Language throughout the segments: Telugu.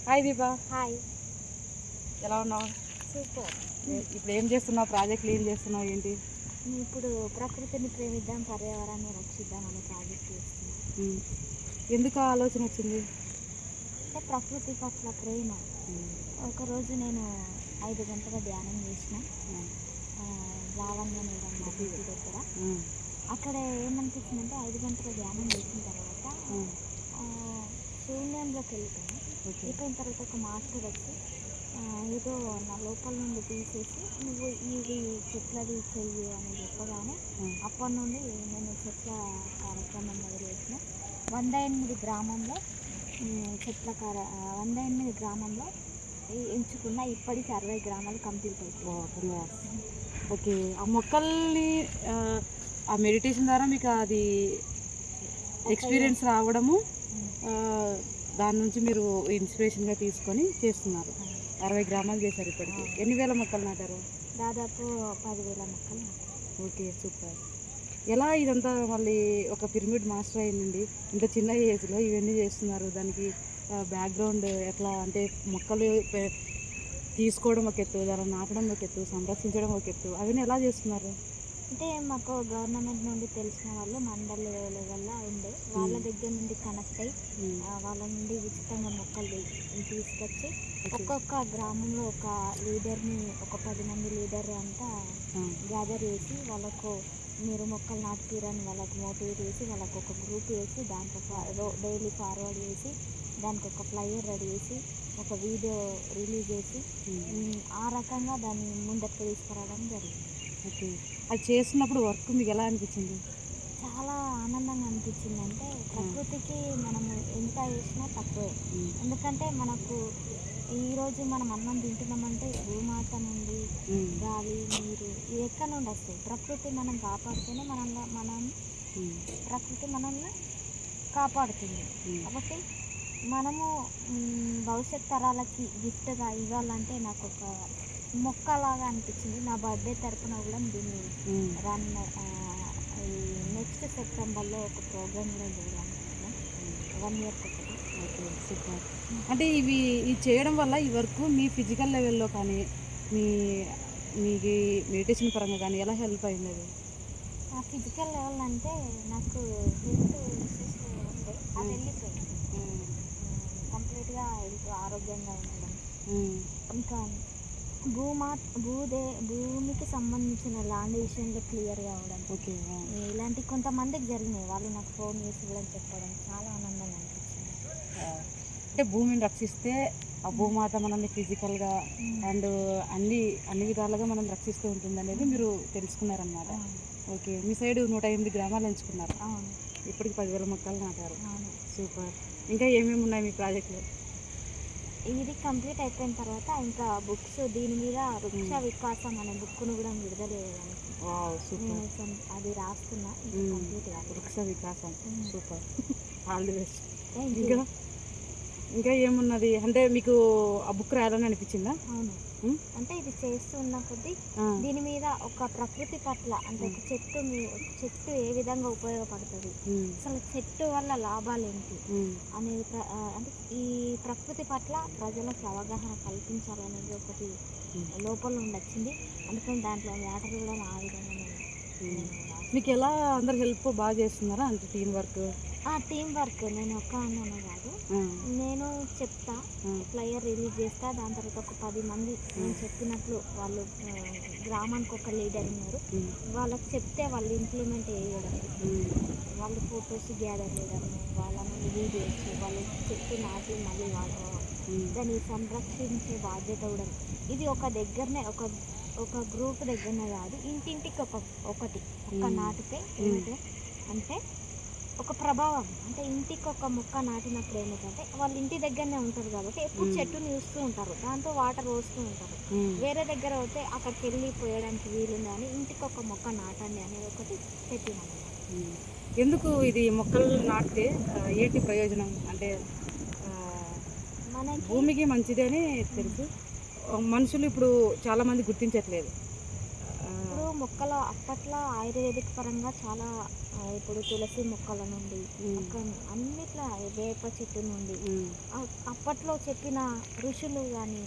హాయ్ దీపా. హాయ్. ఎలా ఉన్నావు? సూపర్. ఇప్పుడు ఏం చేస్తున్నావు? ప్రాజెక్టులు ఏం చేస్తున్నావు ఏంటి? ఇప్పుడు ప్రకృతిని ప్రేమిద్దాం, పర్యావరణాన్ని రక్షిద్దాం అనే ప్రాజెక్ట్ చేస్తున్నాను. ఉమ్. ఎందుకు ఆ ఆలోచన వచ్చింది? అంటే ప్రకృతి పట్ల ప్రేమ. ఒకరోజు నేను 5 గంటల ధ్యానం చేసిన లావణ్య మేడం మా ఇంటి దగ్గర. అక్కడ ఏమనిపించిందంటే 5 గంటల ధ్యానం చేసిన తర్వాత శూన్యంలోకి వెళ్ళిపోయాను. వెళ్ళిపోయిన తర్వాత ఒక మాస్టర్ వచ్చి ఏదో నా లోపల నుండి తీసేసి నువ్వు ఇది చెట్లది చెయ్యి అని చెప్పగానే అప్పటి నుండి నేను చెట్ల కార్యక్రమం మొదలుపెట్టిన. 108 గ్రామంలో 108 గ్రామంలో ఎంచుకున్న. ఇప్పటికి 60 గ్రామాలు కంప్లీట్ అయిపోయి. ఓకే, ఆ మొక్కల్ని ఆ మెడిటేషన్ ద్వారా మీకు అది ఎక్స్పీరియన్స్ రావడము, దాని నుంచి మీరు ఇన్స్పిరేషన్గా తీసుకొని చేస్తున్నారు. 60 గ్రామాలు చేశారు ఇప్పటికి. ఎన్ని వేల మొక్కలు నాటారు? దాదాపు 10,000 మొక్కలు నాటారు. Okay, super. ఎలా ఇదంతా మళ్ళీ ఒక పిరమిడ్ మాస్టర్ అయిందండి, ఇంత చిన్న ఏజ్లో ఇవన్నీ చేస్తున్నారు? దానికి బ్యాక్గ్రౌండ్ ఎట్లా అంటే మొక్కలు తీసుకోవడం ఒక ఎత్తు, దాన్ని నాటడం ఒక ఎత్తు, సంరక్షించడం ఒక ఎత్తు, అవన్నీ ఎలా చేస్తున్నారు? అంటే మాకు గవర్నమెంట్ నుండి తెలిసిన వాళ్ళు మండల్ లెవెల్లో ఉండే వాళ్ళ దగ్గర నుండి కనెక్ట్ అయ్యి వాళ్ళ నుండి ఉచితంగా మొక్కలు తీసుకొచ్చి ఒక్కొక్క గ్రామంలో ఒక లీడర్ని, ఒక 10 మంది లీడర్ అంతా గ్యాదర్ చేసి వాళ్ళకు మీరు మొక్కలు నాటుతీరని వాళ్ళకు మోటివేట్ చేసి వాళ్ళకు ఒక గ్రూప్ వేసి దాంట్లో డైలీ ఫార్వర్డ్ చేసి దానికి ఒక ఫ్లైయర్ రెడీ చేసి ఒక వీడియో రిలీజ్ చేసి ఆ రకంగా దాన్ని ముందరికి తీసుకురావడం జరిగింది. ఓకే, అది చేస్తున్నప్పుడు వర్క్ మీకు ఎలా అనిపించింది? చాలా ఆనందంగా అనిపించింది. అంటే ప్రకృతికి మనము ఎంత చేసినా తక్కువే. ఎందుకంటే మనకు ఈరోజు మనం అన్నం తింటున్నామంటే భూమాత నుండి గాలి, నీరు ఇవి ఎక్కడి నుండి వస్తాయి? ప్రకృతి మనం కాపాడితేనే మనం ప్రకృతి మనల్ని కాపాడుతుంది. కాబట్టి మనము భవిష్యత్ తరాలకి గిఫ్ట్గా ఇవ్వాలంటే నాకు ఒక మొక్కలాగా అనిపించింది. నా బర్త్డే తరపున కూడా దీన్ని ఈ నెక్స్ట్ సెప్టెంబర్లో ఒక ప్రోగ్రామ్ కూడా చేయాలనుకుంటున్నాం, 1 ఇయర్కి ఒకటి. Okay, super. అంటే ఇది చేయడం వల్ల ఈ వర్క్ మీ ఫిజికల్ లెవెల్లో కానీ మీకు మెడిటేషన్ పరంగా కానీ ఎలా హెల్ప్ అయింది? అది ఫిజికల్ లెవెల్ అంటే నాకు హెల్త్ ఇష్యూస్ ఉండే, అది వెళ్ళిపోయింది. కంప్లీట్గా హెల్త్ ఆరోగ్యంగా ఉండడం, ఇంకా భూమికి సంబంధించిన ల్యాండ్ విషయంలో క్లియర్ కావడం. ఓకే, ఇలాంటి కొంతమందికి జరిగినాయి. వాళ్ళు నాకు ఫోన్ చేసి కూడా చెప్పడం చాలా ఆనందంగా అనిపించింది. అంటే భూమిని రక్షిస్తే ఆ భూమాత మనల్ని ఫిజికల్గా అండ్ అన్ని విధాలుగా మనం రక్షిస్తూ ఉంటుంది అనేది మీరు తెలుసుకున్నారన్నమాట. ఓకే, మీ సైడ్ 108 గ్రామాలు ఎంచుకున్నారు. ఇప్పటికి 10,000 మొక్కలు నాటారు. సూపర్. ఇంకా ఏమేమి ఉన్నాయి మీ ప్రాజెక్టులు? ఇది కంప్లీట్ అయిపోయిన తర్వాత ఇంకా బుక్స్ దీని మీద వృక్ష వికాసం అనే బుక్ను కూడా విడుదల చేయడానికి అది రాస్తున్నా. కంప్లీట్ వృక్ష వికాసం, సూపర్. All the best. ఇంకా ఏమున్నది అంటే మీకు ఆ బుక్ రాయాలని అనిపించిందా? అవును, అంటే ఇది చేస్తూ ఉన్న కొద్దీ దీని మీద ఒక ప్రకృతి పట్ల అంటే ఒక చెట్టు ఏ విధంగా ఉపయోగపడుతుంది, అసలు చెట్టు వల్ల లాభాలు ఏంటి అనేది అంటే ఈ ప్రకృతి పట్ల ప్రజలకు అవగాహన కల్పించాలనేది ఒకటి లోపల ఉండొచ్చింది. అందుకని దాంట్లో మ్యాటర్ కూడా ఆ విధంగా మీకు ఎలా అందరు హెల్ప్ బాగా చేస్తున్నారా? అంటే టీం వర్క్ నేను ఒక్క అన్ననే కాదు, నేను చెప్తా, ఫ్లైయర్ రిలీజ్ చేస్తా, దాని తర్వాత ఒక 10 మంది నేను చెప్పినట్లు వాళ్ళు గ్రామానికి ఒక లీడర్ ఉన్నారు, వాళ్ళకి చెప్తే వాళ్ళు ఇంప్లిమెంట్ చేయడం, వాళ్ళు ఫొటోస్ గ్యాదర్ చేయడం, వాళ్ళ నుండి వీడియోస్, వాళ్ళు చెట్టు నాటి మళ్ళీ దాన్ని సంరక్షించే బాధ్యత కూడా. ఇది ఒక దగ్గరనే ఒక గ్రూప్ దగ్గరనే కాదు, ఇంటింటికి ఒకటి నాటితే అంటే ఒక ప్రభావం. అంటే ఇంటికి ఒక మొక్క నాటినప్పుడు ఏమిటంటే వాళ్ళు ఇంటి దగ్గరనే ఉంటారు కాబట్టి ఎప్పుడు చెట్టుని చూస్తూ ఉంటారు, దాంతో వాటర్ పోస్తూ ఉంటారు. వేరే దగ్గర పోతే అక్కడికి వెళ్ళి పోయడానికి వీలుంది అని ఇంటికి ఒక మొక్క నాటండి అనేది ఒకటి పెట్టినాము. ఎందుకు ఇది మొక్కలు నాటితే ఏంటి ప్రయోజనం? అంటే మనకి భూమికి మంచిది అని తెలుసు, మనుషులు ఇప్పుడు చాలామంది గుర్తించట్లేదు. ఇప్పుడు మొక్కలు అప్పట్లో ఆయుర్వేదిక్ పరంగా చాలా ఇప్పుడు తులసి మొక్కల నుండి అన్నిట్లా వేప చెట్టు నుండి అప్పట్లో చెప్పిన ఋషులు కానీ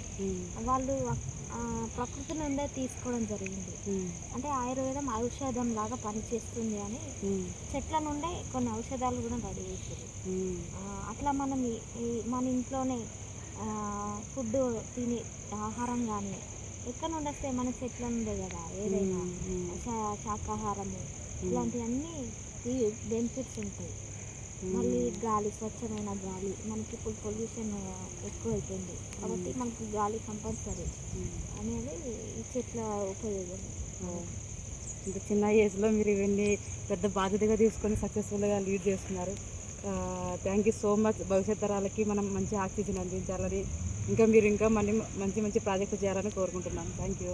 వాళ్ళు ప్రకృతి నుండే తీసుకోవడం జరిగింది. అంటే ఆయుర్వేదం ఔషధం లాగా పనిచేస్తుంది అని చెట్ల నుండే కొన్ని ఔషధాలు కూడా రెడీ చేశారు. అట్లా మనం మన ఇంట్లోనే ఫుడ్ తినే ఆహారం కానీ ఎక్కడ నుండి వస్తే మన చెట్ల నుండే కదా. ఏదైనా శాకాహారము ఇలాంటివన్నీ బెనిఫిట్స్ ఉంటాయి. మళ్ళీ గాలి, స్వచ్ఛమైన గాలి, మనకి ఇప్పుడు పొల్యూషన్ ఎక్కువ అయిపోయింది కాబట్టి మనకి గాలి కంపల్సరీ అనేది ఈ చెట్ల ఉపయోగం. ఇంత చిన్న ఏజ్లో మీరు ఇవన్నీ పెద్ద బాధ్యతగా తీసుకొని సక్సెస్ఫుల్గా లీడ్ చేస్తున్నారు. Thank you so much. భవిష్యత్ తరాలకి మనం మంచి ఆక్సిజన్ అందించాలని, ఇంకా మీరు ఇంకా మంచి మంచి ప్రాజెక్టులు చేయాలని కోరుకుంటున్నాను. Thank you.